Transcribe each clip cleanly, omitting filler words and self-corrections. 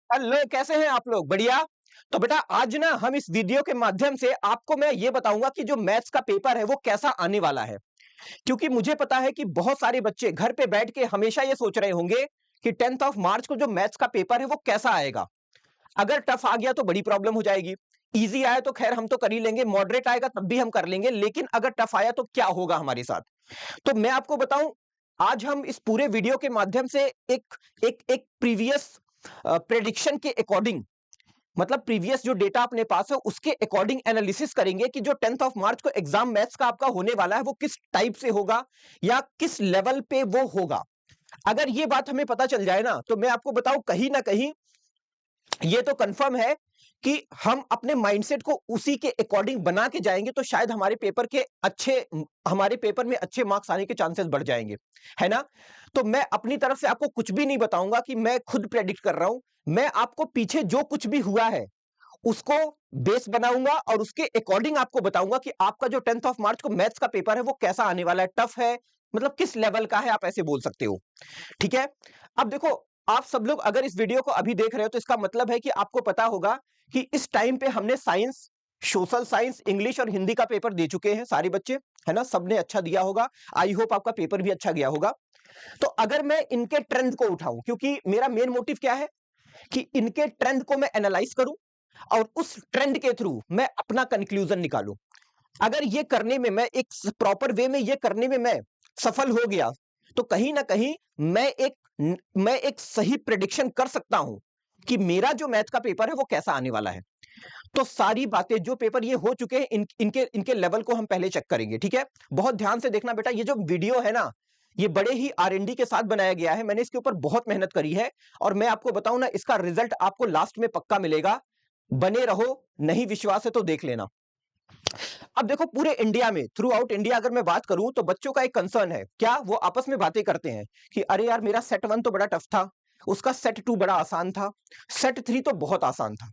Hello, कैसे हैं आप लोग? बढ़िया। तो बेटा आज ना हम इस वीडियो के माध्यम से आपको मैं ये बताऊंगा कि जो मैथ्स का पेपर है वो कैसा आने वाला है। क्योंकि मुझे पता है कि बहुत सारे बच्चे घर पे बैठ के हमेशा ये सोच रहे होंगे कि 10th ऑफ मार्च को जो मैथ्स का पेपर है वो कैसा आएगा। अगर टफ आ गया तो बड़ी प्रॉब्लम हो जाएगी। इजी आया तो खैर हम तो कर ही लेंगे, मॉडरेट आएगा तब भी हम कर लेंगे, लेकिन अगर टफ आया तो क्या होगा हमारे साथ। तो मैं आपको बताऊं, आज हम इस पूरे वीडियो के माध्यम से एक एक एक प्रीवियस प्रेडिक्शन के अकॉर्डिंग, मतलब प्रीवियस जो डेटा अपने पास है उसके अकॉर्डिंग एनालिसिस करेंगे कि जो 10th ऑफ मार्च को एग्जाम मैथ्स का आपका होने वाला है वो किस टाइप से होगा या किस लेवल पे वो होगा। अगर ये बात हमें पता चल जाए ना, तो मैं आपको बताऊं कहीं ना कहीं ये तो कंफर्म है कि हम अपने माइंडसेट को उसी के अकॉर्डिंग बना के जाएंगे तो शायद हमारे पेपर में अच्छे मार्क्स आने के चांसेस बढ़ जाएंगे, है ना। तो मैं अपनी तरफ से आपको कुछ भी नहीं बताऊंगा कि मैं खुद प्रेडिक्ट कर रहा हूं। मैं आपको पीछे जो कुछ भी हुआ है उसको बेस बनाऊंगा और उसके अकॉर्डिंग आपको बताऊंगा कि आपका जो 10th ऑफ मार्च को मैथ्स का पेपर है वो कैसा आने वाला है, टफ है, मतलब किस लेवल का है, आप ऐसे बोल सकते हो। ठीक है। अब देखो, आप सब लोग अगर इस वीडियो को अभी देख रहे हो तो इसका मतलब है कि आपको पता होगा कि इस टाइम पे हमने साइंस, सोशल साइंस, इंग्लिश और हिंदी का पेपर दे चुके हैं सारे बच्चे, है ना। सबने अच्छा दिया होगा। आई होप आपका पेपर भी अच्छा गया होगा। तो अगर मैं इनके ट्रेंड को उठाऊं, क्योंकि मेरा मेन मोटिव क्या है कि इनके ट्रेंड को मैं एनालाइज करूं और उस ट्रेंड के थ्रू मैं अपना कंक्लूजन निकालूं। अगर ये करने में मैं एक प्रॉपर वे में ये करने में मैं सफल हो गया तो कहीं ना कहीं मैं एक सही प्रेडिक्शन कर सकता हूं कि मेरा जो मैथ का पेपर है वो कैसा आने वाला है। तो सारी बातें जो पेपर ये हो चुके हैं इनके इनके लेवल को हम पहले चेक करेंगे, ठीक है। बहुत ध्यान से देखना बेटा, ये जो वीडियो है ना, ये बड़े ही R&D के साथ बनाया गया है। मैंने इसके ऊपर बहुत मेहनत करी है और मैं आपको बताऊं ना, इसका रिजल्ट आपको लास्ट में पक्का मिलेगा। बने रहो, नहीं विश्वास है तो देख लेना। अब देखो, पूरे इंडिया में, थ्रू आउट इंडिया अगर मैं बात करूं तो बच्चों का एक कंसर्न है, क्या वो आपस में बातें करते हैं कि अरे यार मेरा सेट 1 तो बड़ा टफ था, उसका सेट 2 बड़ा आसान था, सेट 3 तो बहुत आसान था।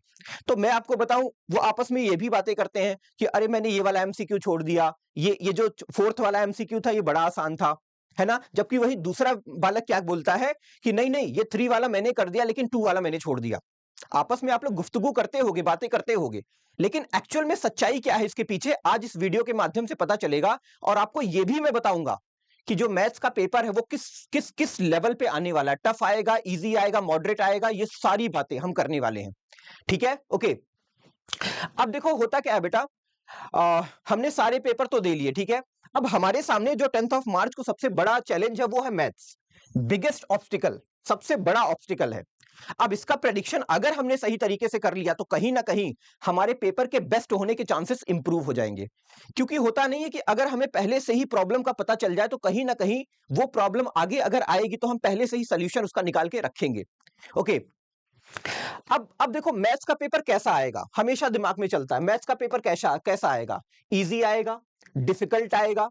तो मैं आपको बताऊं, वो आपस में ये भी बातें करते हैं कि अरे मैंने ये वाला एमसीक्यू छोड़ दिया, ये जो फोर्थ वाला एमसीक्यू था ये बड़ा आसान था, है ना। जबकि वही दूसरा बालक क्या बोलता है कि नहीं नहीं, ये 3 वाला मैंने कर दिया लेकिन 2 वाला मैंने छोड़ दिया। आपस में आप लोग गुफ्तगू करते होगे, बातें करते होगे, लेकिन एक्चुअल में सच्चाई क्या है इसके पीछे आज इस वीडियो के माध्यम से पता चलेगा। और आपको यह भी मैं बताऊंगा कि जो मैथ्स का पेपर है वो किस किस किस लेवल पे आने वाला है, टफ आएगा, इजी आएगा, मॉडरेट आएगा, ये सारी बातें हम करने वाले हैं। ठीक है, ओके। अब देखो होता क्या है बेटा, हमने सारे पेपर तो दे लिए, ठीक है। अब हमारे सामने जो 10th ऑफ मार्च को सबसे बड़ा चैलेंज है वो है मैथ्स। बिगेस्ट ऑब्स्टिकल, सबसे बड़ा ऑब्स्टिकल है। अब इसका प्रेडिक्शन अगर हमने सही तरीके से कर लिया तो कहीं ना कहीं हमारे पेपर के बेस्ट होने के चांसेस इंप्रूव हो जाएंगे। क्योंकि होता नहीं है कि अगर हमें पहले से ही प्रॉब्लम का पता चल जाए तो कहीं ना कहीं वो प्रॉब्लम आगे अगर आएगी तो हम पहले से ही सोल्यूशन उसका निकाल के रखेंगे। ओके। अब देखो, मैथ्स का पेपर कैसा आएगा, हमेशा दिमाग में चलता है मैथ्स का पेपर कैसा कैसा आएगा, इजी आएगा, डिफिकल्ट आएगा।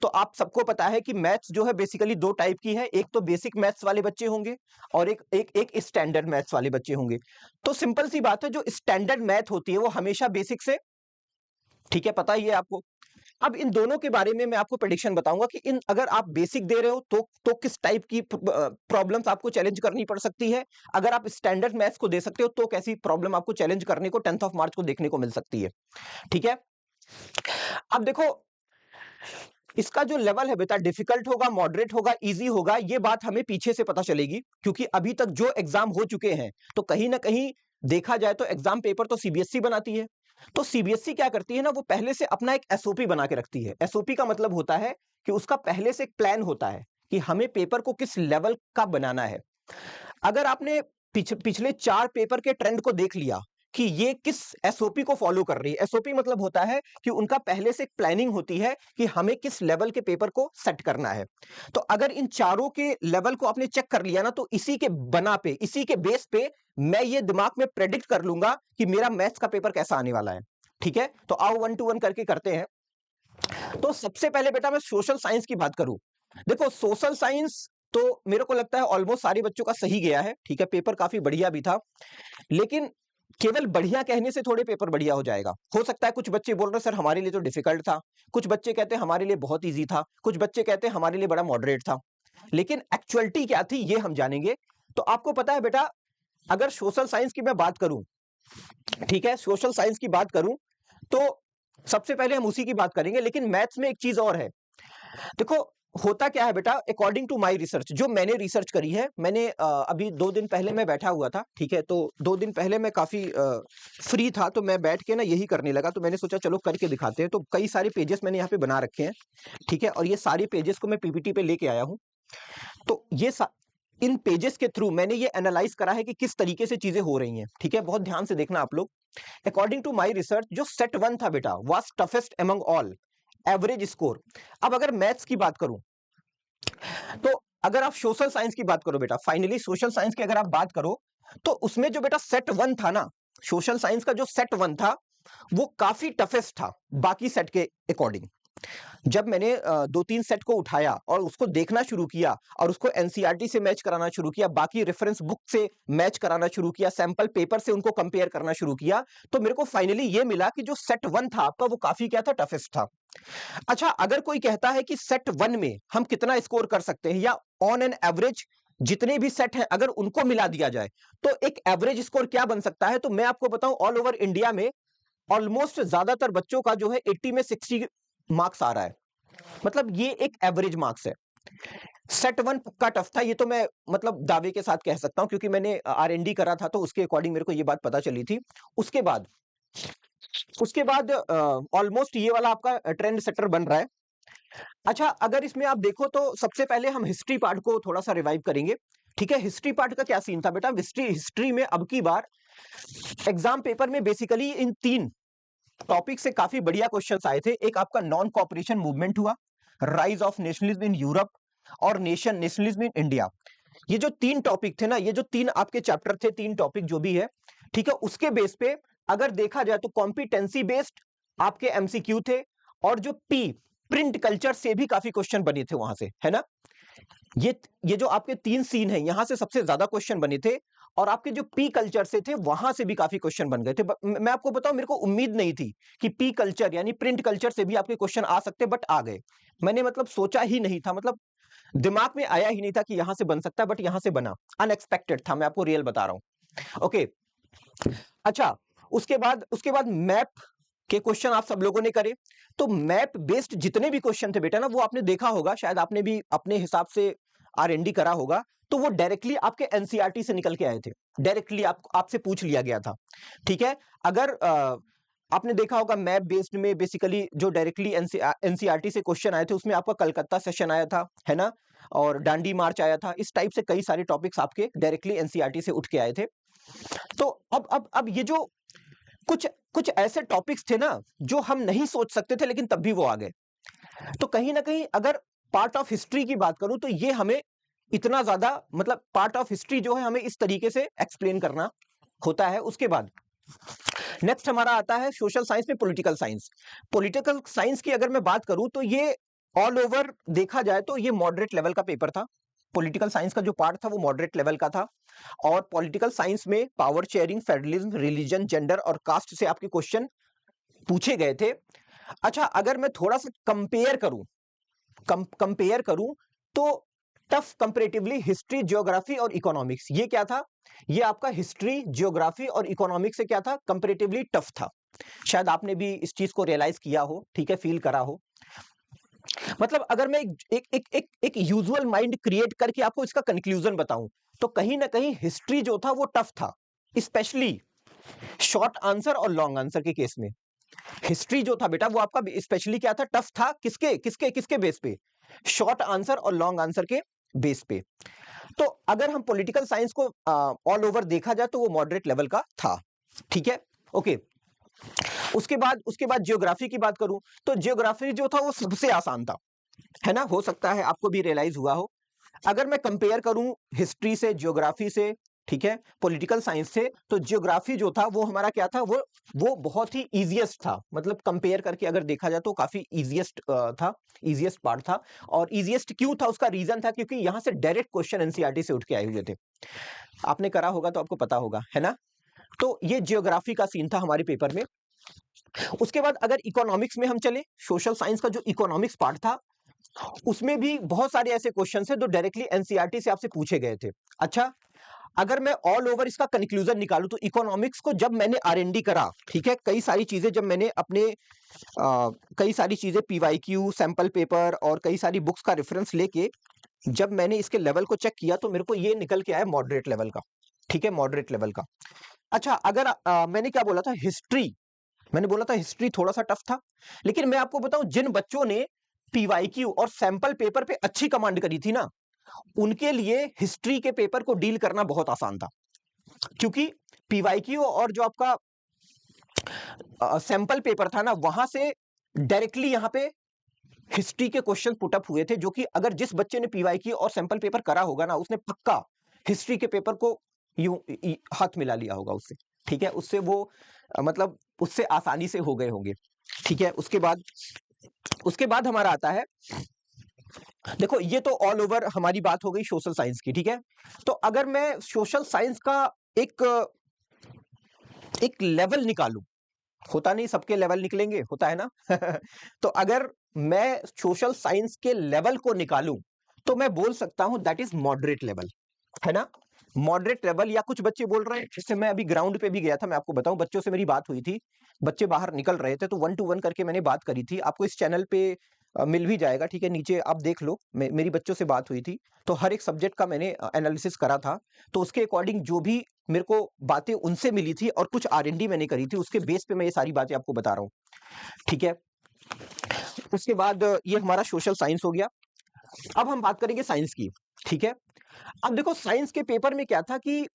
तो आप सबको पता है कि मैथ्स जो है बेसिकली दो टाइप की है, एक तो बेसिक मैथ्स वाले बच्चे होंगे और एक एक एक स्टैंडर्ड मैथ्स वाले बच्चे होंगे। तो सिंपल सी बात है, जो स्टैंडर्ड मैथ होती है वो हमेशा बेसिक से, ठीक है, पता ही है आपको। अब इन दोनों के बारे में मैं आपको प्रेडिक्शन बताऊंगा कि इन अगर आप बेसिक दे रहे हो तो किस टाइप की प्रॉब्लम्स आपको चैलेंज करनी पड़ सकती है, अगर आप स्टैंडर्ड मैथ्स को दे सकते हो तो कैसी प्रॉब्लम आपको चैलेंज करने को 10th ऑफ मार्च को देखने को मिल सकती है। ठीक है। अब देखो, इसका जो लेवल है बेटा, डिफिकल्ट होगा, मॉडरेट होगा, इजी होगा, ये बात हमें पीछे से पता चलेगी। क्योंकि अभी तक जो एग्जाम हो चुके हैं तो कहीं ना कहीं देखा जाए तो एग्जाम पेपर तो सीबीएसई बनाती है। तो सीबीएसई क्या करती है ना, वो पहले से अपना एक एसओपी बना के रखती है। एसओपी का मतलब होता है कि उसका पहले से एक प्लान होता है कि हमें पेपर को किस लेवल का बनाना है। अगर आपने पिछले 4 पेपर के ट्रेंड को देख लिया कि ये किस एसओपी को फॉलो कर रही है, एसओपी मतलब होता है कि उनका पहले से एक प्लानिंग होती है कि हमें किस लेवल के पेपर को सेट करना है। तो अगर इन चारों के लेवल को आपने चेक कर लिया ना, तो इसी के बना पे, इसी के बेस पे मैं ये दिमाग में प्रेडिक्ट कर लूंगा कि मेरा मैथ्स का पेपर कैसा आने वाला है। ठीक है, तो आओ 1 to 1 करके करते हैं। तो सबसे पहले बेटा मैं सोशल साइंस की बात करूं। देखो, सोशल साइंस तो मेरे को लगता है ऑलमोस्ट सारे बच्चों का सही गया है, ठीक है, पेपर काफी बढ़िया भी था। लेकिन केवल बढ़िया कहने से थोड़े पेपर बढ़िया हो जाएगा। हो सकता है कुछ बच्चे बोल रहे सर हमारे लिए तो डिफिकल्ट था, कुछ बच्चे कहते हैं हमारे लिए बहुत इजी था, कुछ बच्चे कहते हैं हमारे लिए बड़ा मॉडरेट था। लेकिन एक्चुअलिटी क्या थी ये हम जानेंगे। तो आपको पता है बेटा, अगर सोशल साइंस की मैं बात करूं, ठीक है, सोशल साइंस की बात करूं तो सबसे पहले हम उसी की बात करेंगे, लेकिन मैथ्स में एक चीज और है। देखो, होता क्या है बेटा, अकॉर्डिंग टू माय रिसर्च, जो मैंने रिसर्च करी है, मैंने अभी 2 दिन पहले मैं बैठा हुआ था, ठीक है, तो 2 दिन पहले मैं काफी फ्री था, तो मैं बैठ के ना यही करने लगा, तो मैंने सोचा चलो करके दिखाते हैं। तो कई सारे पेजेस मैंने यहाँ पे बना रखे हैं, ठीक है, और ये सारे पेजेस को मैं पीपीटी पे लेके आया हूँ। तो इन पेजेस के थ्रू मैंने ये एनालाइज करा है कि किस तरीके से चीजें हो रही हैं, ठीक है, बहुत ध्यान से देखना आप लोग। अकॉर्डिंग टू माय रिसर्च, जो सेट 1 था बेटा, was toughest among all, average score. अब अगर मैथ्स की बात करूं, तो अगर आप सोशल साइंस की बात करो बेटा, फाइनली सोशल साइंस की अगर आप बात करो, तो उसमें जो बेटा सेट 1 था ना, सोशल साइंस का जो सेट 1 था, वो काफी टफेस्ट था बाकी सेट के अकॉर्डिंग। जब मैंने 2-3 सेट को उठाया और उसको देखना शुरू किया और उसको एनसीईआरटी से मैच कराना शुरू किया, बाकी रेफरेंस बुक से मैच कराना शुरू किया, सैंपल पेपर से उनको कंपेयर करना शुरू किया, तो मेरे को फाइनली ये मिला कि जो सेट 1 था आपका, वो काफी क्या था, टफेस्ट था। अच्छा, अगर कोई कहता है कि सेट 1 में हम कितना स्कोर कर सकते हैं, या ऑन एन एवरेज जितने भी सेट हैं अगर उनको मिला दिया जाए तो एक एवरेज स्कोर क्या बन सकता है, तो मैं आपको बताऊं, ऑल ओवर इंडिया में ऑलमोस्ट ज्यादातर बच्चों का जो है 80 में 60 मार्क्स आ रहा है। मतलब ये एक एवरेज मार्क्स है। सेट 1 का टफ था, ये तो मैं मतलब दावे के साथ कह सकता हूं, क्योंकि मैंने आरएनडी करा था, तो उसके अकॉर्डिंग मेरे को ये बात पता चली थी। उसके बाद ऑलमोस्ट ये वाला आपका ट्रेंड सेटर बन रहा है। अच्छा, अगर इसमें आप देखो तो सबसे पहले हम हिस्ट्री पार्ट को थोड़ा सा रिवाइव करेंगे, ठीक है। हिस्ट्री पार्ट का क्या सीन था बेटा, हिस्ट्री में अब की बार एग्जाम पेपर में बेसिकली इन 3 टॉपिक से काफी बढ़िया क्वेश्चंस आए थे। एक आपका नॉन कॉपरेशन मूवमेंट हुआ, rise of nationalism in Europe, और नेशनलिज्म इन इंडिया। ये जो 3 टॉपिक थे ना, ये जो 3 आपके चैप्टर थे, 3 टॉपिक जो भी है, ठीक है, उसके बेस पे अगर देखा जाए तो कॉम्पिटेंसी बेस्ड आपके एमसीक्यू थे, और जो प्रिंट कल्चर से भी काफी क्वेश्चन बने थे वहां से, है ना। ये जो आपके 3 सीन है, यहां से सबसे ज्यादा क्वेश्चन बने थे, और आपके जो पी कल्चर से थे वहां से भी काफी क्वेश्चन बन गए थे। मैं आपको बताऊं, मेरे को उम्मीद नहीं थी कि पी कल्चर यानी प्रिंट कल्चर से भी आपके क्वेश्चन आ सकते, बट आ गए। मैंने मतलब सोचा ही नहीं था, मतलब दिमाग में आया ही नहीं था कि यहां से बन सकता है, बट यहां से बना। अनएक्सपेक्टेड था, मैं आपको रियल बता रहा हूं। ओके, अच्छा, उसके बाद मैप के क्वेश्चन आप सब लोगों ने करे। तो मैप बेस्ड जितने भी क्वेश्चन थे बेटा ना, वो आपने देखा होगा, शायद आपने भी अपने हिसाब से आरएनडी करा होगा, तो वो डायरेक्टली आपके एनसीईआरटी से निकल के आए थे। डायरेक्टली आपसे पूछ लिया गया था, ठीक है। अगर आपने देखा होगा मैप बेस्ड में बेसिकली जो डायरेक्टली एनसीईआरटी से क्वेश्चन आए थे, उसमें आपका कलकत्ता सेशन आया था, है ना, और डांडी मार्च आया था। इस टाइप से कई सारे टॉपिक्स आपके डायरेक्टली एनसीईआरटी से उठ के आए थे। तो अब ये जो कुछ कुछ ऐसे टॉपिक्स थे ना, जो हम नहीं सोच सकते थे, लेकिन तब भी वो आ गए। तो कहीं ना कहीं अगर पार्ट ऑफ हिस्ट्री की बात करूं, तो ये हमें इतना ज्यादा, मतलब पार्ट ऑफ हिस्ट्री जो है हमें इस तरीके से एक्सप्लेन करना होता है। उसके बाद नेक्स्ट हमारा आता है सोशल साइंस में पॉलिटिकल साइंस। पॉलिटिकल साइंस की अगर मैं बात करूं, तो ये ऑल ओवर देखा जाए तो ये मॉडरेट लेवल का पेपर था। पॉलिटिकल साइंस का जो पार्ट था वो मॉडरेट लेवल का था, और पॉलिटिकल साइंस में power sharing, federalism, religion, gender और कास्ट से आपके क्वेश्चन पूछे गए थे। अच्छा, अगर मैं थोड़ा सा कंपेयर करूं, तो टफ कंपैरेटिवली हिस्ट्री, ज्योग्राफी और इकोनॉमिक्स, ये क्या था, ये आपका हिस्ट्री, ज्योग्राफी और इकोनॉमिक्स से क्या था, कंपैरेटिवली टफ था। शायद आपने भी इस चीज को रियलाइज किया हो, ठीक है, फील करा हो। मतलब अगर मैं एक यूजुअल माइंड क्रिएट करके आपको इसका कंक्लूजन बताऊं, तो कहीं ना कहीं हिस्ट्री जो था वो टफ था, स्पेशली शॉर्ट आंसर और लॉन्ग आंसर के केस में। हिस्ट्री जो था बेटा वो आपका स्पेशली क्या था, टफ था। किसके किसके किसके बेस पे, शॉर्ट आंसर और लॉन्ग आंसर के बेस पे। तो अगर हम पॉलिटिकल साइंस को ऑल ओवर देखा जाए तो वो मॉडरेट लेवल का था, ठीक है। ओके, उसके बाद ज्योग्राफी की बात करूं, तो ज्योग्राफी जो था वो सबसे आसान था, है ना। हो सकता है आपको भी रियलाइज हुआ हो। अगर मैं कंपेयर करूं हिस्ट्री से, ज्योग्राफी से, ठीक है, पॉलिटिकल साइंस से, तो ज्योग्राफी जो था वो हमारा क्या था, वो बहुत ही इजीएस्ट था। मतलब कंपेयर करके अगर देखा जाए तो काफी इजीएस्ट था, इजीएस्ट पार्ट था। और इजीएस्ट क्यों था, उसका रीजन था क्योंकि यहां से डायरेक्ट क्वेश्चन एनसीईआरटी से उठ के आए हुए थे। आपने करा होगा तो आपको पता होगा, है ना। तो ये ज्योग्राफी का सीन था हमारे पेपर में। उसके बाद अगर इकोनॉमिक्स में हम चले, सोशल साइंस का जो इकोनॉमिक्स पार्ट था, उसमें भी बहुत सारे ऐसे क्वेश्चन है जो डायरेक्टली एनसीईआरटी से आपसे पूछे गए थे। अच्छा, अगर मैं ऑल ओवर इसका कंक्लूजन निकालूं तो इकोनॉमिक्स को जब मैंने आरएनडी करा, ठीक है, कई सारी चीजें जब मैंने अपने कई सारी चीजें पीवाईक्यू, सैंपल पेपर और कई सारी बुक्स का रेफरेंस लेके जब मैंने इसके लेवल को चेक किया तो मेरे को ये निकल के आया मॉडरेट लेवल का, ठीक है, मॉडरेट लेवल का। अच्छा, अगर मैंने क्या बोला था, हिस्ट्री, मैंने बोला था हिस्ट्री थोड़ा सा टफ था, लेकिन मैं आपको बताऊं जिन बच्चों ने पीवाईक्यू और सैंपल पेपर पे अच्छी कमांड करी थी ना, उनके लिए हिस्ट्री के पेपर को डील करना बहुत आसान था, क्योंकि पीवाईक्यू और जो आपका सैंपल पेपर था ना, वहां से डायरेक्टली यहां पे हिस्ट्री के क्वेश्चन पुट अप हुए थे, जो कि अगर जिस बच्चे ने पीवाईक्यू और सैंपल पेपर करा होगा ना, उसने पक्का हिस्ट्री के पेपर को यूं हाथ मिला लिया होगा उससे, ठीक है, उससे वो मतलब उससे आसानी से हो गए होंगे, ठीक है। उसके बाद हमारा आता है, देखो ये तो ऑल ओवर हमारी बात हो गई सोशल साइंस की, ठीक है। तो अगर मैं सोशल साइंस का एक लेवल निकालूं, होता नहीं सबके लेवल निकलेंगे, होता है ना तो अगर मैं सोशल साइंस के लेवल को निकालूं तो मैं बोल सकता हूं दैट इज मॉडरेट लेवल, है ना, मॉडरेट लेवल। या कुछ बच्चे बोल रहे हैं, जैसे मैं अभी ग्राउंड पे भी गया था, मैं आपको बताऊं, बच्चों से मेरी बात हुई थी, बच्चे बाहर निकल रहे थे तो 1 to 1 करके मैंने बात करी थी, आपको इस चैनल पे मिल भी जाएगा, ठीक है, नीचे आप देख लो, मेरी बच्चों से बात हुई थी, तो हर एक सब्जेक्ट का मैंने एनालिसिस करा था, तो उसके अकॉर्डिंग जो भी मेरे को बातें उनसे मिली थी और कुछ आरएनडी मैंने करी थी, उसके बेस पे मैं ये सारी बातें आपको बता रहा हूँ, ठीक है। उसके बाद ये हमारा सोशल साइंस हो गया। अब हम बात करेंगे साइंस की, ठीक है। अब देखो साइंस के पेपर में क्या था कि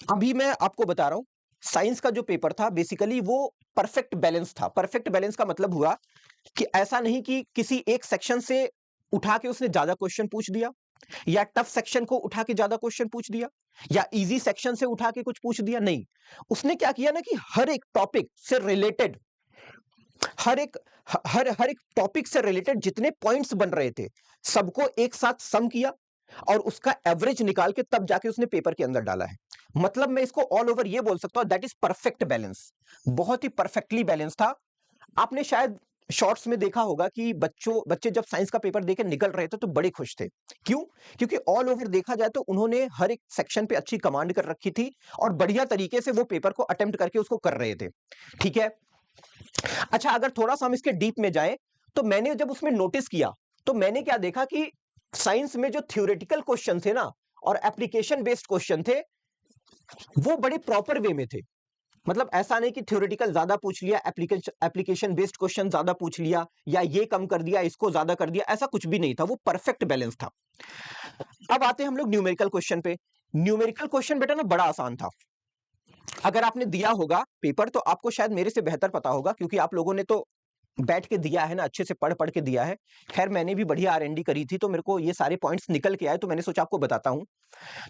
अभी मैं आपको बता रहा हूं, साइंस का जो पेपर था बेसिकली वो परफेक्ट बैलेंस था। परफेक्ट बैलेंस का मतलब हुआ कि ऐसा नहीं कि किसी एक सेक्शन से उठा के उसने ज्यादा क्वेश्चन पूछ दिया, या टफ सेक्शन को उठा के ज्यादा क्वेश्चन पूछ दिया, या इजी सेक्शन से उठा के कुछ पूछ दिया, नहीं। उसने क्या किया ना कि हर एक टॉपिक से रिलेटेड, हर एक हर एक टॉपिक से रिलेटेड जितने पॉइंट्स बन रहे थे सबको एक साथ सम किया और उसका एवरेज निकाल के तब जाके उसने पेपर के अंदर डाला है। मतलब मैं इसको ऑल ओवर ये बोल सकता हूं दैट इज परफेक्ट बैलेंस, बहुत ही परफेक्टली बैलेंस था। आपने शायद शॉर्ट्स में देखा होगा कि बच्चे जब साइंस का पेपर देके निकल रहे थे तो बड़े खुश थे। क्यों? क्योंकि ऑल ओवर देखा जाए तो उन्होंने हर एक सेक्शन पे अच्छी कमांड कर रखी थी और बढ़िया तरीके से वो पेपर को अटेम्प्ट करके उसको कर रहे थे, ठीक है। अच्छा, अगर थोड़ा सा हम इसके डीप में जाएं तो मैंने जब उसमें नोटिस किया तो मैंने क्या देखा कि साइंस में जो थ्योरेटिकल क्वेश्चन थे ना और एप्लीकेशन बेस्ड क्वेश्चन थे वो बड़े प्रॉपर वे में थे। मतलब ऐसा नहीं कि थ्योरेटिकल ज्यादा पूछ लिया, एप्लीकेशन बेस्ड क्वेश्चन ज्यादा पूछ लिया, या ये कम कर दिया इसको ज्यादा कर दिया, ऐसा कुछ भी नहीं था, वो परफेक्ट बैलेंस था। अब आते हैं हम लोग न्यूमेरिकल क्वेश्चन पे। न्यूमेरिकल क्वेश्चन बेटा ना बड़ा आसान था। अगर आपने दिया होगा पेपर तो आपको शायद मेरे से बेहतर पता होगा, क्योंकि आप लोगों ने तो बैठ के दिया है ना, अच्छे से पढ़ पढ़ के दिया है। खैर मैंने भी बढ़िया आरएनडी करी थी तो मेरे को ये सारे पॉइंट्स निकल के आए, तो मैंने सोचा आपको बताता हूं।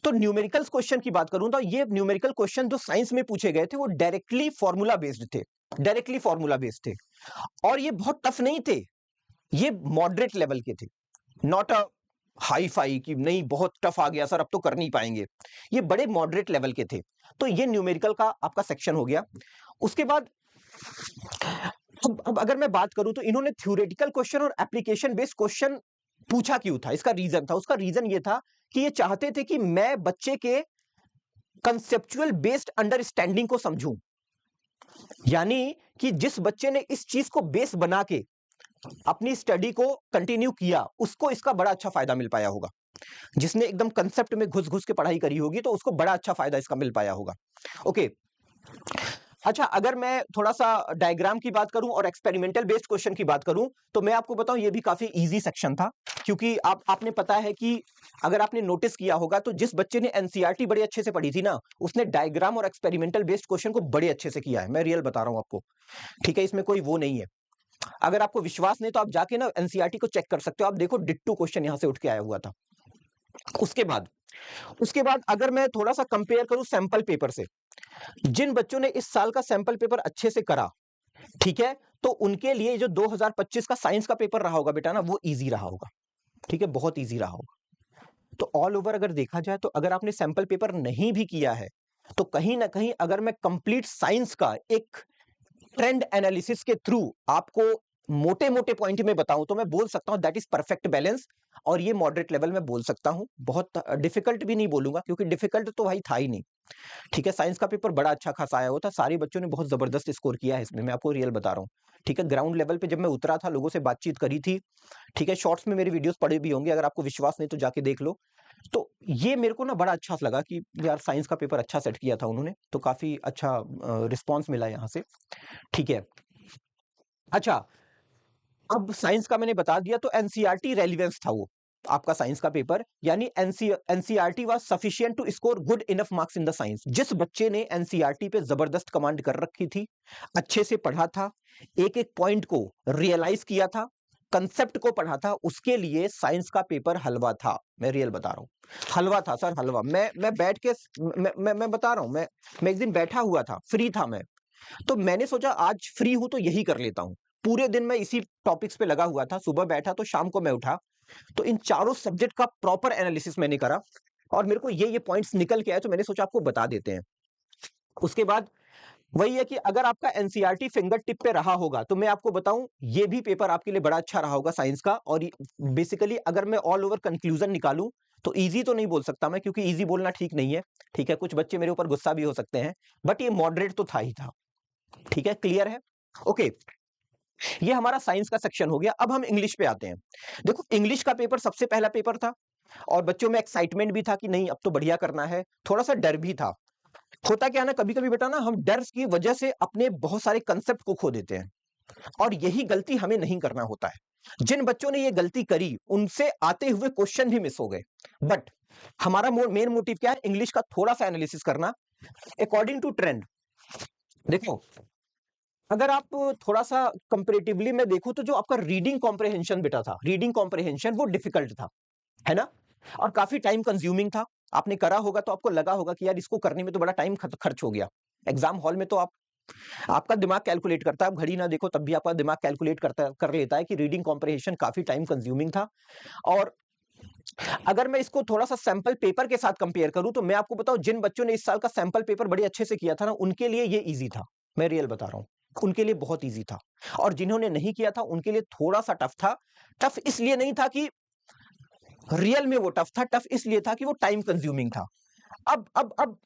तो न्यूमेरिकल क्वेश्चन की बात करूं तो ये न्यूमेरिकल क्वेश्चन जो साइंस में पूछे गए थे वो डायरेक्टली फॉर्मूला बेस्ड थे, डायरेक्टली फॉर्मूला बेस्ड थे। और ये बहुत टफ नहीं थे, ये मॉडरेट लेवल के थे, नॉट अ हाई फाई कि नहीं बहुत टफ आ गया सर अब तो कर नहीं पाएंगे, ये बड़े मॉडरेट लेवल के थे। तो ये न्यूमेरिकल का आपका सेक्शन हो गया। उसके बाद अब अगर मैं बात करूं तो इन्होंने थ्योरेटिकल क्वेश्चन और एप्लीकेशन बेस्ड क्वेश्चन पूछा क्यों था, इसका रीजन था, उसका रीजन ये था कि ये चाहते थे कि मैं बच्चे के कंसेप्चुअल बेस्ड अंडरस्टैंडिंग को समझूं। यानी कि जिस बच्चे ने इस चीज को बेस बना के अपनी स्टडी को कंटिन्यू किया उसको इसका बड़ा अच्छा फायदा मिल पाया होगा। जिसने एकदम कंसेप्ट में घुस घुस के पढ़ाई करी होगी तो उसको बड़ा अच्छा फायदा इसका मिल पाया होगा। ओके, अच्छा, अगर मैं थोड़ा सा डायग्राम की बात करूं और एक्सपेरिमेंटल बेस्ड क्वेश्चन की बात करूं तो मैं आपको बताऊं ये भी काफी इजी सेक्शन था, क्योंकि आपने पता है कि अगर आपने नोटिस किया होगा तो जिस बच्चे ने एनसीईआरटी बड़े अच्छे से पढ़ी थी ना उसने डायग्राम और एक्सपेरिमेंटल बेस्ड क्वेश्चन को बड़े अच्छे से किया है, मैं रियल बता रहा हूं आपको, ठीक है, इसमें कोई वो नहीं है। अगर आपको विश्वास नहीं तो आप जाके ना एनसीईआरटी को चेक कर सकते हो, आप देखो डिट्टू क्वेश्चन यहां से उठ के आया हुआ था। उसके बाद अगर मैं थोड़ा सा कंपेयर करूं सैंपल पेपर से, जिन बच्चों ने इस साल का सैंपल पेपर अच्छे से करा, ठीक है, तो उनके लिए जो 2025 का साइंस का पेपर रहा होगा बेटा ना वो इजी रहा होगा, ठीक है, बहुत इजी रहा होगा। तो ऑल ओवर अगर देखा जाए तो अगर आपने सैंपल पेपर नहीं भी किया है तो कहीं ना कहीं अगर मैं कंप्लीट साइंस का एक ट्रेंड एनालिसिस के थ्रू आपको मोटे मोटे पॉइंट में बताऊं तो मैं बोल सकता हूं दैट इज परफेक्ट बैलेंस, और ये मॉडरेट लेवल में बोल सकता हूं। बहुत डिफिकल्ट भी नहीं बोलूंगा, क्योंकि डिफिकल्ट तो भाई था ही नहीं। ठीक है, साइंस का पेपर बड़ा अच्छा खासा आया हुआ था, सारे बच्चों ने बहुत जबरदस्त स्कोर किया है इसमें, मैं आपको रियल बता रहा हूँ। ठीक है, ग्राउंड लेवल पे जब मैं उतरा था, लोगों से बातचीत करी थी। ठीक है, शॉर्ट्स में मेरी वीडियोस पड़े भी होंगे, अगर आपको विश्वास नहीं तो जाके देख लो। तो ये मेरे को ना बड़ा अच्छा लगा कि यार साइंस का पेपर अच्छा सेट किया था उन्होंने, तो काफी अच्छा रिस्पॉन्स मिला यहाँ से। ठीक है, अच्छा, अब साइंस का मैंने बता दिया, तो एनसीईआरटी रेलिवेंस था वो आपका साइंस का पेपर, यानी NCERT was sufficient to score good enough marks in the science. जिस बच्चे ने एनसीईआरटी पे जबरदस्त कमांड कर रखी थी, अच्छे से पढ़ा था, एक एक पॉइंट को रियलाइज किया था, कंसेप्ट को पढ़ा था, उसके लिए साइंस का पेपर हलवा था। मैं रियल बता रहा हूं, हलवा था सर, हलवा। मैं बैठ के मैं बता रहा हूं, मैं एक दिन बैठा हुआ था, फ्री था मैं, तो मैंने सोचा आज फ्री हूं तो यही कर लेता हूं। पूरे दिन मैं इसी टॉपिक्स पे लगा हुआ था, सुबह बैठा तो शाम को मैं उठा, तो इन चारों सब्जेक्ट का प्रॉपर एनालिसिस मैंने करा, और मेरे को ये पॉइंट्स निकल के आए, तो मैंने सोचा आपको बता देते हैं। उसके बाद वही है कि अगर आपका एनसीईआरटी फिंगर टिप पे रहा होगा, तो मैं आपको बताऊं ये भी पेपर आपके लिए बड़ा अच्छा रहा होगा साइंस का। और बेसिकली अगर मैं ऑल ओवर कंक्लूजन निकालूं, तो इजी तो नहीं बोल सकता मैं, क्योंकि इजी बोलना ठीक नहीं है। ठीक है, कुछ बच्चे मेरे ऊपर गुस्सा भी हो सकते हैं, बट ये मॉडरेट तो था ही था। ठीक है, क्लियर है? ओके, ये हमारा साइंस का सेक्शन हो गया। अब हम इंग्लिश पे आते हैं। देखो, इंग्लिश का पेपर सबसे पहला पेपर था, और बच्चों में एक्साइटमेंट भी था कि नहीं अब तो बढ़िया करना है, थोड़ा सा डर भी था। होता क्या है ना, कभी कभी बेटा ना, हम डर की वजह से अपने बहुत सारे कंसेप्ट को खो देते हैं, और यही गलती हमें नहीं करना होता है। जिन बच्चों ने ये गलती करी, उनसे आते हुए क्वेश्चन भी मिस हो गए। बट हमारा मेन मोटिव क्या है? इंग्लिश का थोड़ा सा एनालिसिस करना अकॉर्डिंग टू ट्रेंड। देखो, अगर आप थोड़ा सा कंपेरेटिवली मैं देखूं, तो जो आपका रीडिंग कॉम्प्रिहेंशन बेटा था, रीडिंग कॉम्प्रिहेंशन वो डिफिकल्ट था, है ना, और काफी टाइम कंज्यूमिंग था। आपने करा होगा तो आपको लगा होगा कि यार इसको करने में तो बड़ा टाइम खर्च हो गया। एग्जाम हॉल में तो आपका दिमाग कैलकुलेट करता है, आप घड़ी ना देखो तब भी आपका दिमाग कैलकुलेट करता कर लेता है कि रीडिंग कॉम्प्रिहेंशन काफी टाइम कंज्यूमिंग था। और अगर मैं इसको थोड़ा सा सैंपल पेपर के साथ कंपेयर करूं, तो मैं आपको बताऊं, जिन बच्चों ने इस साल का सैंपल पेपर बड़े अच्छे से किया था ना, उनके लिए ये इजी था। मैं रियल बता रहा हूं, उनके लिए बहुत इजी था। और जिन्होंने नहीं किया था, उनके लिए थोड़ा सा टफ था। टफ इसलिए नहीं था कि रियल में वो टफ था, टफ इसलिए था कि वो टाइम कंज्यूमिंग था। अब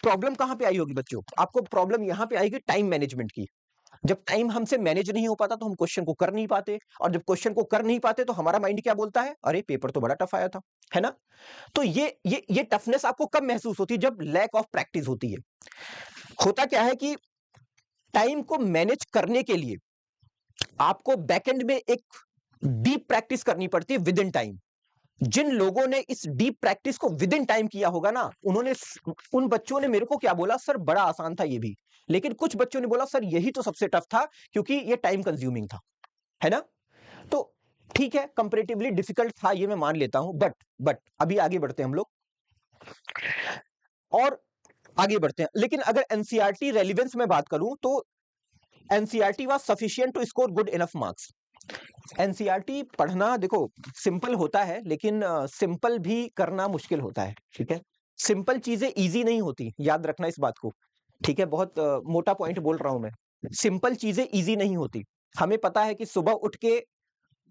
प्रॉब्लम कहां पे आई होगी बच्चों? आपको प्रॉब्लम यहां पे आएगी टाइम मैनेजमेंट की। जब टाइम हमसे मैनेज नहीं हो पाता, तो हम क्वेश्चन को कर नहीं पाते, और जब क्वेश्चन को कर नहीं पाते, तो हमारा माइंड क्या बोलता है? अरे पेपर तो बड़ा टफ आया था, है ना। तो ये टफनेस आपको कब महसूस होती है? जब लैक ऑफ प्रैक्टिस होती है। होता क्या है कि टाइम को मैनेज करने के लिए आपको बैकएंड में एक डीप प्रैक्टिस करनी पड़ती है विद इन टाइम। जिन लोगों ने इस डीप प्रैक्टिस को विद इन टाइम किया होगा ना, उन बच्चों ने मेरे को क्या बोला? सर बड़ा आसान था ये भी। लेकिन कुछ बच्चों ने बोला सर यही तो सबसे टफ था, क्योंकि ये टाइम कंज्यूमिंग था, है ना। तो ठीक है, कंपैरेटिवली डिफिकल्ट था, ये मैं मान लेता हूं, बट अभी आगे बढ़ते हैं हम लोग, और आगे बढ़ते हैं। लेकिन अगर एनसीईआरटी रेलिवेंस में बात करूं, तो NCERT was sufficient to score good enough marks. NCERT पढ़ना देखो सिंपल होता है, लेकिन सिंपल भी करना मुश्किल होता है। ठीक है, सिंपल चीजें इजी नहीं होती, याद रखना इस बात को। ठीक है, बहुत मोटा पॉइंट बोल रहा हूं मैं। सिंपल चीजें इजी नहीं होती। हमें पता है कि सुबह उठ के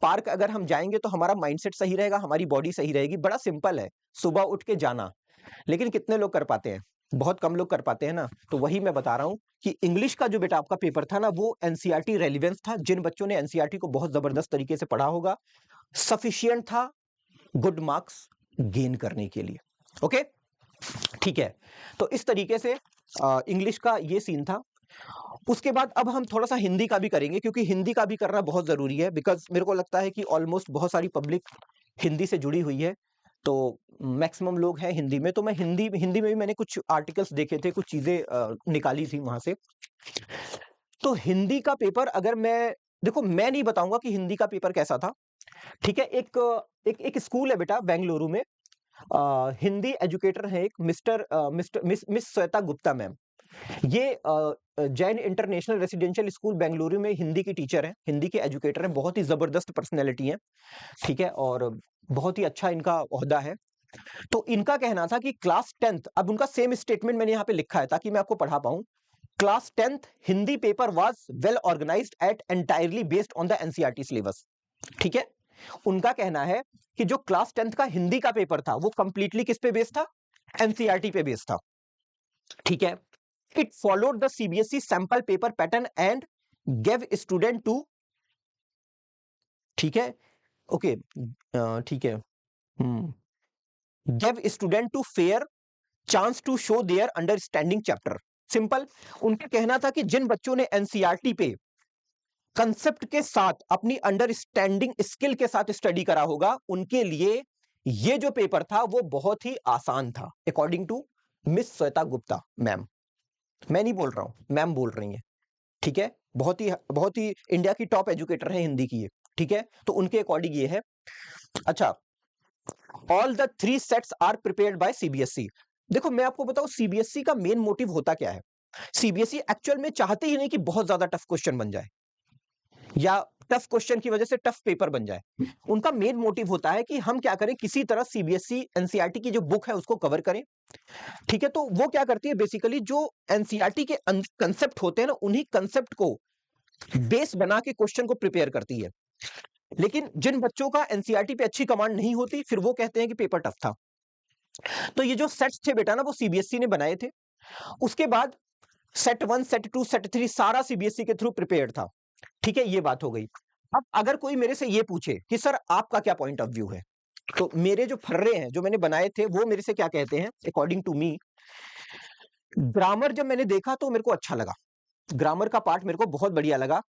पार्क अगर हम जाएंगे, तो हमारा माइंडसेट सही रहेगा, हमारी बॉडी सही रहेगी, बड़ा सिंपल है सुबह उठ के जाना। लेकिन कितने लोग कर पाते हैं? बहुत कम लोग कर पाते हैं ना। तो वही मैं बता रहा हूं कि इंग्लिश का जो बेटा आपका पेपर था ना, वो एनसीईआरटी रेलिवेंस था। जिन बच्चों ने एनसीईआरटी को बहुत जबरदस्त तरीके से पढ़ा होगा, सफिशिएंट था गुड मार्क्स गेन करने के लिए। ओके, ठीक है। तो इस तरीके से इंग्लिश का ये सीन था। उसके बाद अब हम थोड़ा सा हिंदी का भी करेंगे, क्योंकि हिंदी का भी करना बहुत जरूरी है, बिकॉज मेरे को लगता है कि ऑलमोस्ट बहुत सारी पब्लिक हिंदी से जुड़ी हुई है। तो मैक्सिमम लोग हैं हिंदी में, तो मैं हिंदी हिंदी में भी मैंने कुछ आर्टिकल्स देखे थे, कुछ चीजें निकाली थी वहां से। तो हिंदी का पेपर अगर मैं देखो, मैं नहीं बताऊंगा कि हिंदी का पेपर कैसा था। ठीक है, एक स्कूल है बेटा बेंगलुरु में, हिंदी एजुकेटर है एक मिस श्वेता गुप्ता मैम। ये Jain international residential school Bengaluru में हिंदी की टीचर है, हिंदी के एजुकेटर है, बहुत ही जबरदस्त पर्सनैलिटी है। ठीक है, और बहुत ही अच्छा इनका ओहदा है। तो इनका कहना था कि क्लास 10th, अब उनका सेम स्टेटमेंट मैंने यहाँ पे लिखा है ताकि मैं आपको पढ़ा पाऊं। Class 10th Hindi paper was well organised at entirely based on the NCERT syllabus. ठीक है, उनका कहना है कि जो क्लास 10th का हिंदी का पेपर था वो कंप्लीटली किस पे बेस्ड था? एनसीईआरटी पे बेस्ड था। ठीक है, it followed the CBSE sample paper pattern and gave student to, ठीक है, ओके, ठीक है, gave student to fair chance to show their understanding chapter. Simple, उनका कहना था कि जिन बच्चों ने एनसीईआरटी पे कंसेप्ट के साथ अपनी अंडरस्टैंडिंग स्किल के साथ स्टडी करा होगा उनके लिए ये जो पेपर था वो बहुत ही आसान था, according to miss Shweta Gupta ma'am. मैं नहीं बोल रहा हूं, मैम बोल रही हैं। ठीक है, बहुत ही इंडिया की टॉप एजुकेटर है हिंदी की ये। ठीक है, तो उनके अकॉर्डिंग ये है। अच्छा, all the 3 sets are prepared by CBSE. देखो मैं आपको बताऊं सीबीएसई का मेन मोटिव होता क्या है। सीबीएसई एक्चुअल में चाहते ही नहीं कि बहुत ज्यादा टफ क्वेश्चन बन जाए या टफ क्वेश्चन की वजह से टफ पेपर बन जाए। उनका मेन मोटिव होता है कि हम क्या करें, किसी तरह सीबीएसई एनसीईआरटी की जो बुक है उसको कवर करें। ठीक है, तो वो क्या करती है बेसिकली, जो एनसीईआरटी के कंसेप्ट होते हैं ना, उन्हीं कंसेप्ट को बेस बना के क्वेश्चन को प्रिपेयर करती है। लेकिन जिन बच्चों का एनसीईआरटी पे अच्छी कमांड नहीं होती फिर वो कहते हैं कि पेपर टफ था। तो ये जो सेट्स थे बेटा ना वो सीबीएसई ने बनाए थे। उसके बाद सेट 1, सेट 2, सेट 3 सारा सीबीएसई के थ्रू प्रिपेयर्ड था। ठीक है, ये बात हो गई। अब अगर कोई मेरे से ये पूछे कि सर आपका क्या पॉइंट ऑफ व्यू है, तो मेरे जो फर्रे हैं जो मैंने बनाए थे वो मेरे से क्या कहते हैं, अकॉर्डिंग टू मी, ग्रामर जब मैंने देखा तो मेरे को अच्छा लगा, ग्रामर का पार्ट मेरे को बहुत बढ़िया लगा।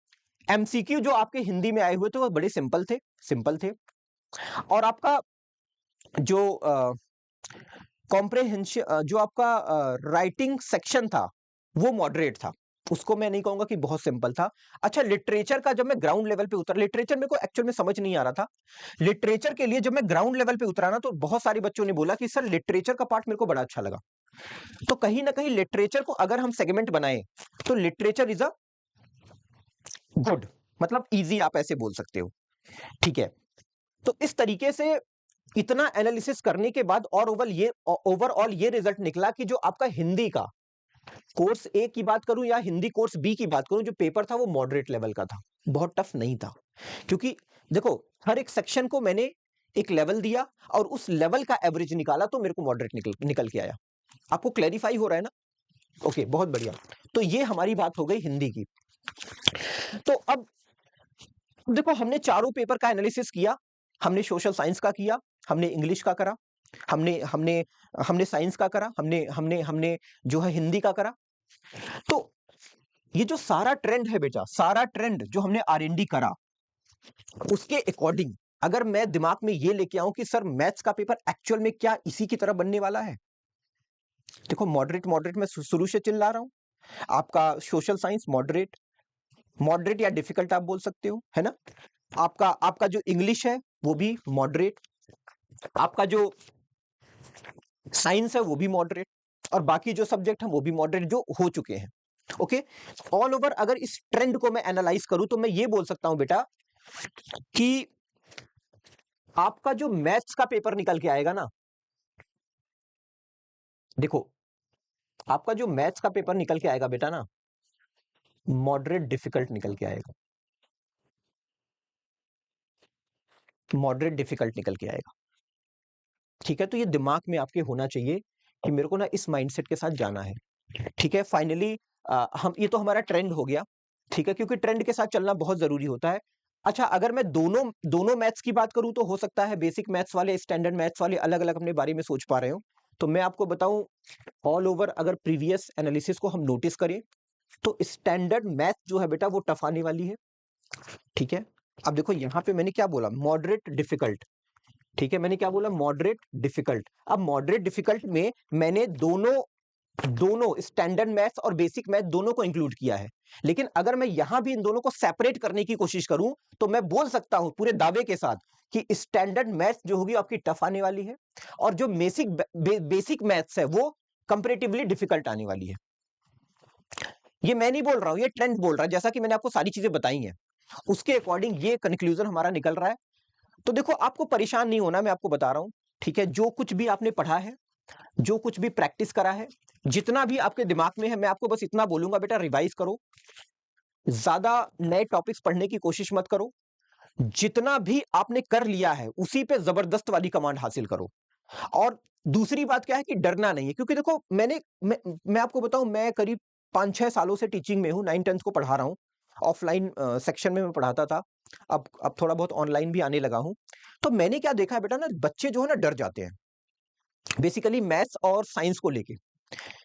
एमसीक्यू जो आपके हिंदी में आए हुए थे वो बड़े सिंपल थे। और आपका जो कॉम्प्रेहेंशन, जो आपका राइटिंग सेक्शन था वो मॉडरेट था, उसको मैं नहीं कहूंगा कि बहुत सिंपल था। अच्छा, लिटरेचर का जब मैं ग्राउंड लेवल पे उतरा, लिटरेचर मेरे को एक्चुअल में समझ नहीं आ रहा था। लिटरेचर के लिए जब मैं ग्राउंड लेवल पे उतरा ना तो बहुत सारे बच्चों ने बोला कि सर लिटरेचर का पार्ट मेरे को बड़ा अच्छा लगा। तो कहीं ना कहीं लिटरेचर को अगर हम सेगमेंट बनाए तो लिटरेचर इज अ गुड, मतलब इजी आप ऐसे बोल सकते हो। ठीक है, तो इस तरीके से इतना एनालिसिस करने के बाद और ओवरऑल ये रिजल्ट निकला कि जो आपका हिंदी का कोर्स ए की बात करूं या हिंदी कोर्स बी की बात करूं, जो पेपर था वो मॉडरेट लेवल का था, बहुत टफ नहीं था। क्योंकि देखो हर एक सेक्शन को मैंने एक लेवल दिया और उस लेवल का एवरेज निकाला तो मेरे को मॉडरेट निकल के आया। आपको क्लैरिफाई हो रहा है ना? ओके, बहुत बढ़िया। तो ये हमारी बात हो गई हिंदी की। तो अब देखो हमने चारों पेपर का एनालिसिस किया, हमने सोशल साइंस का किया, हमने इंग्लिश का करा, हमने हमने हमने साइंस का करा, हमने हमने हमने जो है हिंदी का करा। तो ये जो सारा ट्रेंड है बेटा, सारा ट्रेंड जो हमने आरएनडी करा उसके अकॉर्डिंग अगर मैं दिमाग में ये लेके आऊं कि सर मैथ्स का पेपर एक्चुअल में क्या इसी की तरह बनने वाला है। देखो मॉडरेट मॉडरेट मैं शुरू से चिल्ला रहा हूं, आपका सोशल साइंस मॉडरेट, मॉडरेट या डिफिकल्ट आप बोल सकते हो, है ना। आपका आपका जो इंग्लिश है वो भी मॉडरेट, आपका जो साइंस है वो भी मॉडरेट, और बाकी जो सब्जेक्ट है वो भी मॉडरेट जो हो चुके हैं। ओके, ऑल ओवर अगर इस ट्रेंड को मैं एनालाइज करूं तो मैं ये बोल सकता हूं बेटा कि आपका जो मैथ्स का पेपर निकल के आएगा ना, देखो आपका जो मैथ्स का पेपर निकल के आएगा बेटा ना, मॉडरेट डिफिकल्ट निकल के आएगा, मॉडरेट डिफिकल्ट निकल के आएगा। ठीक है, तो ये दिमाग में आपके होना चाहिए कि मेरे को ना इस माइंडसेट के साथ जाना है। ठीक है, फाइनली हम ये तो हमारा ट्रेंड हो गया। ठीक है, क्योंकि ट्रेंड के साथ चलना बहुत जरूरी होता है। अच्छा, अगर मैं दोनों दोनों मैथ्स की बात करूं तो हो सकता है बेसिक मैथ्स वाले स्टैंडर्ड मैथ्स वाले अलग अलग अपने बारे में सोच पा रहे हो। तो मैं आपको बताऊं, ऑल ओवर अगर प्रीवियस एनालिसिस को हम नोटिस करें तो स्टैंडर्ड मैथ जो है बेटा वो टफ आने वाली है। ठीक है, अब देखो यहां पे मैंने क्या बोला, मॉडरेट डिफिकल्ट। ठीक है, मैंने क्या बोला, मॉडरेट डिफिकल्ट। अब मॉडरेट डिफिकल्ट में मैंने दोनों दोनों स्टैंडर्ड मैथ्स और बेसिक मैथ दोनों को इंक्लूड किया है। लेकिन अगर मैं यहां भी इन दोनों को सेपरेट करने की कोशिश करूं तो मैं बोल सकता हूं पूरे दावे के साथ कि स्टैंडर्ड मैथ्स जो होगी आपकी टफ आने वाली है, और जो बेसिक मैथ्स है वो कंपैरेटिवली डिफिकल्ट आने वाली है। ये मैं नहीं बोल रहा हूं, ये ट्रेंड बोल रहा है, जैसा कि मैंने आपको सारी चीजें बताई हैं उसके अकॉर्डिंग ये कंक्लूजन हमारा निकल रहा है। तो देखो आपको परेशान नहीं होना, मैं आपको बता रहा हूं। ठीक है, जो कुछ भी आपने पढ़ा है जो कुछ भी प्रैक्टिस करा है, जितना भी आपके दिमाग में है, मैं आपको बस इतना बोलूंगा, बेटा रिवाइज करो, ज्यादा नए टॉपिक्स पढ़ने की कोशिश मत करो, जितना भी आपने कर लिया है उसी पे जबरदस्त वाली कमांड हासिल करो। और दूसरी बात क्या है कि डरना नहीं है, क्योंकि देखो मैं आपको बताऊं, मैं करीब 5-6 सालों से टीचिंग में हूं, 9-10 को पढ़ा रहा हूं। ऑफलाइन सेक्शन में मैं पढ़ाता था, अब थोड़ा बहुत ऑनलाइन भी आने लगा हूं। तो मैंने क्या देखा है बेटा ना, बच्चे जो है ना डर जाते हैं बेसिकली मैथ्स और साइंस को लेके,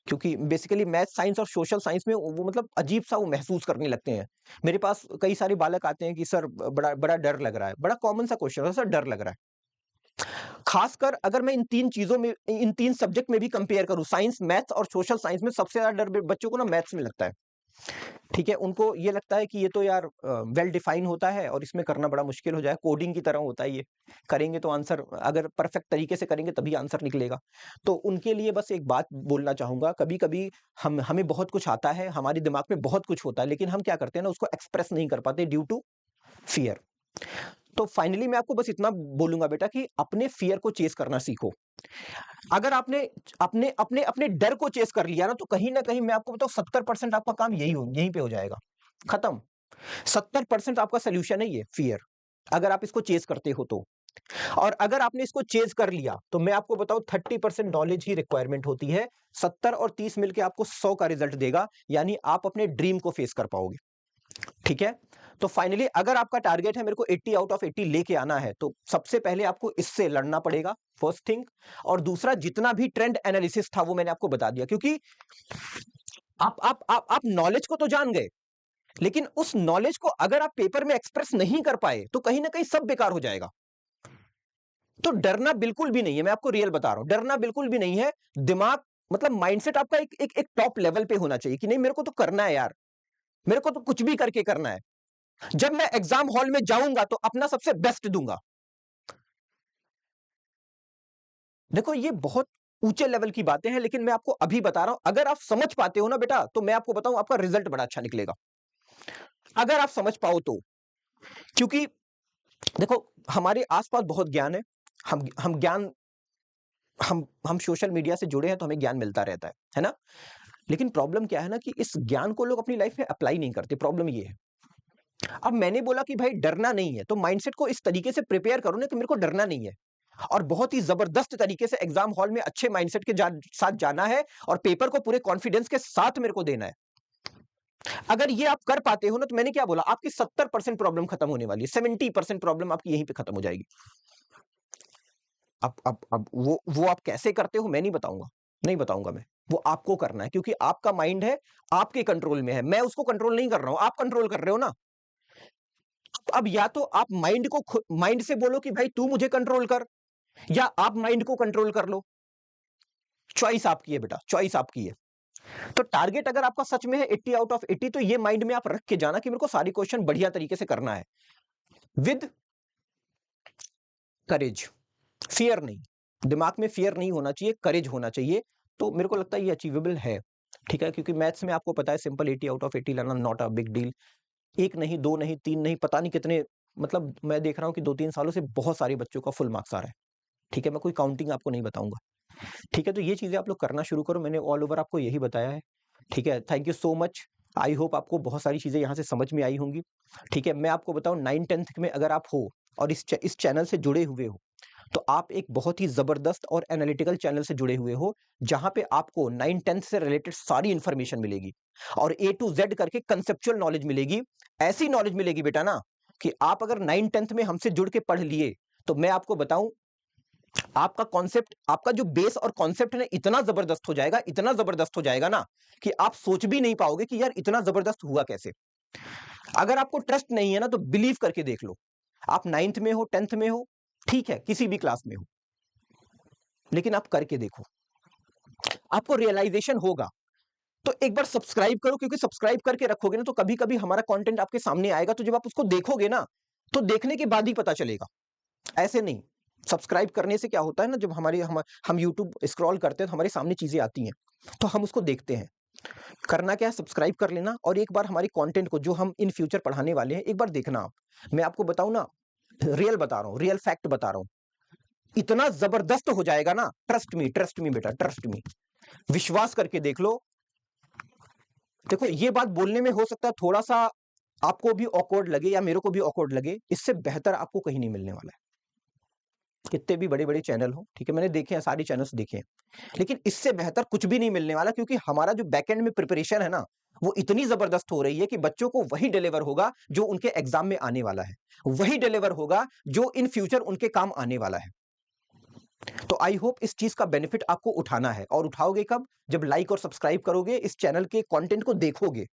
क्योंकि बेसिकली मैथ साइंस और सोशल साइंस में वो मतलब अजीब सा वो महसूस करने लगते हैं। मेरे पास कई सारे बालक आते हैं कि सर बड़ा बड़ा डर लग रहा है, बड़ा कॉमन सा क्वेश्चन है, सर डर लग रहा है। खासकर अगर मैं इन तीन चीजों में, इन तीन सब्जेक्ट में भी कंपेयर करूं, साइंस, मैथ्स और सोशल साइंस में, सबसे ज्यादा डर बच्चों को ना मैथ्स में लगता है। ठीक है, उनको ये लगता है कि ये तो यार वेल डिफाइन होता है और इसमें करना बड़ा मुश्किल हो जाए, कोडिंग की तरह होता है, ये करेंगे तो आंसर, अगर परफेक्ट तरीके से करेंगे तभी आंसर निकलेगा। तो उनके लिए बस एक बात बोलना चाहूंगा, कभी कभी हमें बहुत कुछ आता है, हमारे दिमाग में बहुत कुछ होता है, लेकिन हम क्या करते हैं ना, उसको एक्सप्रेस नहीं कर पाते ड्यू टू फियर। तो फाइनली मैं आपको बस इतना बोलूंगा बेटा कि अपने फियर को चेस करना सीखो। अगर आपने अपने अपने अपने डर को चेस कर लिया ना कहीं मैं आपको बताऊं 70% आपका काम यहीं पे हो जाएगा, खत्म। 70% आपका सोल्यूशन है ये फियर, अगर आप इसको चेस करते हो तो। और अगर आपने इसको चेस कर लिया तो मैं आपको बताऊं 30% नॉलेज ही रिक्वायरमेंट होती है, 70 और 30 मिलके आपको 100 का रिजल्ट देगा, यानी आप अपने ड्रीम को फेस कर पाओगे। ठीक है, तो फाइनली अगर आपका टारगेट है मेरे को 80 आउट ऑफ 80 लेके आना है, तो सबसे पहले आपको इससे लड़ना पड़ेगा, फर्स्ट थिंग। और दूसरा, जितना भी ट्रेंड एनालिसिस था वो मैंने आपको बता दिया, क्योंकि आप नॉलेज को तो जान गए, लेकिन उस नॉलेज को अगर आप पेपर में एक्सप्रेस नहीं कर पाए तो कहीं ना कहीं सब बेकार हो जाएगा। तो डरना बिल्कुल भी नहीं है, मैं आपको रियल बता रहा हूं, डरना बिल्कुल भी नहीं है। दिमाग मतलब माइंडसेट आपका एक टॉप लेवल पे होना चाहिए कि नहीं मेरे को तो करना है यार, मेरे को तो कुछ भी करके करना है। जब मैं एग्जाम हॉल में जाऊंगा तो अपना सबसे बेस्ट दूंगा। देखो ये बहुत ऊंचे लेवल की बातें हैं, लेकिन मैं आपको अभी बता रहा हूं, अगर आप समझ पाते हो ना बेटा, तो मैं आपको बताऊं आपका रिजल्ट बड़ा अच्छा निकलेगा, अगर आप समझ पाओ तो। क्योंकि देखो हमारे आसपास बहुत ज्ञान है, हम ज्ञान, हम सोशल मीडिया से जुड़े हैं तो हमें ज्ञान मिलता रहता है ना। लेकिन प्रॉब्लम क्या है ना कि इस ज्ञान को लोग अपनी लाइफ में अप्लाई नहीं करते, प्रॉब्लम ये है। अब मैंने बोला कि भाई डरना नहीं है, तो माइंडसेट को इस तरीके से प्रिपेयर करो ना कि मेरे को डरना नहीं है, और बहुत ही जबरदस्त तरीके से एग्जाम हॉल में अच्छे माइंडसेट के साथ जाना है, और पेपर को पूरे कॉन्फिडेंस के साथ मेरे को देना है। अगर ये आप कर पाते हो ना, तो मैंने क्या बोला, आपकी 70% प्रॉब्लम खत्म होने वाली है, 70% प्रॉब्लम आपकी यहीं पे खत्म हो जाएगी। अब वो आप कैसे करते हो मैं नहीं बताऊंगा, नहीं बताऊंगा मैं, वो आपको करना है, क्योंकि आपका माइंड है, आपके कंट्रोल में है, मैं उसको कंट्रोल नहीं कर रहा हूं, आप कंट्रोल कर रहे हो ना। अब या तो आप माइंड से बोलो कि भाई तू मुझे कंट्रोल कर, या आप माइंड को कंट्रोल कर लो। चॉइस आपकी है बेटा, चॉइस आपकी है। तो टारगेट अगर आपका सच में है 80 आउट ऑफ 80, तो ये माइंड में आप रख के जाना कि मेरे को सारी क्वेश्चन बढ़िया तरीके से करना है, विद करेज, फियर नहीं। दिमाग में फियर नहीं होना चाहिए, करेज होना चाहिए। तो मेरे को लगता है ये अचीवेबल है। ठीक है, क्योंकि मैथ्स में आपको पता है सिंपल 80 आउट ऑफ 80 लाना नॉट अ बिग डील। एक नहीं, दो नहीं, तीन नहीं, पता नहीं कितने, मतलब मैं देख रहा हूं कि 2-3 सालों से बहुत सारे बच्चों का फुल मार्क्स आ रहा है। ठीक है, मैं कोई काउंटिंग आपको नहीं बताऊंगा। ठीक है, तो ये चीजें आप लोग करना शुरू करो, मैंने ऑल ओवर आपको यही बताया है। ठीक है, thank you so much. I hope आपको बहुत सारी चीजें यहाँ से समझ में आई होंगी। ठीक है, मैं आपको बताऊं 9-10 में अगर आप हो और इस चैनल से जुड़े हुए हो, तो आप एक बहुत ही जबरदस्त और एनालिटिकल चैनल से जुड़े हुए हो, जहां पे आपको 9-10 से रिलेटेड सारी इंफॉर्मेशन मिलेगी, और ए टू जेड करके कंसेप्चुअल नॉलेज मिलेगी। ऐसी नॉलेज मिलेगी बेटा ना कि आप अगर 9-10 में हमसे जुड़ के पढ़ लिए, तो मैं आपको बताऊं आपका कॉन्सेप्ट, आपका जो बेस और कॉन्सेप्ट है ना, इतना जबरदस्त हो जाएगा, इतना जबरदस्त हो जाएगा ना कि आप सोच भी नहीं पाओगे कि यार इतना जबरदस्त हुआ कैसे। अगर आपको ट्रस्ट नहीं है ना, तो बिलीव करके देख लो। आप 9th में हो, 10th में हो, ठीक है, किसी भी क्लास में हो, लेकिन आप करके देखो, आपको रियलाइजेशन होगा। तो एक बार सब्सक्राइब करो, क्योंकि सब्सक्राइब करके रखोगे ना, तो कभी कभी हमारा कंटेंट आपके सामने आएगा, तो जब आप उसको देखोगे ना, तो देखने के बाद ही पता चलेगा, ऐसे नहीं। सब्सक्राइब करने से क्या होता है ना, जब हम यूट्यूब स्क्रॉल करते हैं तो हमारे सामने चीजें आती हैं, तो हम उसको देखते हैं। करना क्या है, सब्सक्राइब कर लेना, और एक बार हमारे कंटेंट को जो हम इन फ्यूचर पढ़ाने वाले हैं एक बार देखना आप। मैं आपको बताऊं ना, रियल बता रहा हूं, रियल फैक्ट बता रहा हूं, इतना जबरदस्त हो जाएगा ना, ट्रस्ट मी बेटा, ट्रस्ट मी, विश्वास करके देख लो। देखो ये बात बोलने में हो सकता है थोड़ा सा आपको भी ऑकवर्ड लगे या मेरे को भी ऑकवर्ड लगे, इससे बेहतर आपको कहीं नहीं मिलने वाला है। कितने भी बड़े बड़े चैनल हो, ठीक है, मैंने देखे हैं, सारी चैनल्स देखे हैं, लेकिन इससे बेहतर कुछ भी नहीं मिलने वाला, क्योंकि हमारा जो बैकएंड में प्रिपरेशन है ना, वो इतनी जबरदस्त हो रही है कि बच्चों को वही डिलीवर होगा जो उनके एग्जाम में आने वाला है, वही डिलीवर होगा जो इन फ्यूचर उनके काम आने वाला है। तो आई होप इस चीज का बेनिफिट आपको उठाना है, और उठाओगे कब? जब लाइक और सब्सक्राइब करोगे, इस चैनल के कंटेंट को देखोगे।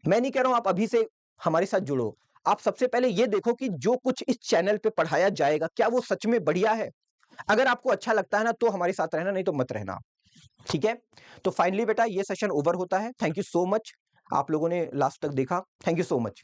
मैं नहीं कह रहा हूं आप अभी से हमारे साथ जुड़ो, आप सबसे पहले ये देखो कि जो कुछ इस चैनल पे पढ़ाया जाएगा क्या वो सच में बढ़िया है। अगर आपको अच्छा लगता है ना तो हमारे साथ रहना, नहीं तो मत रहना। ठीक है, तो फाइनली बेटा ये सेशन ओवर होता है। थैंक यू सो मच, आप लोगों ने लास्ट तक देखा, थैंक यू सो मच।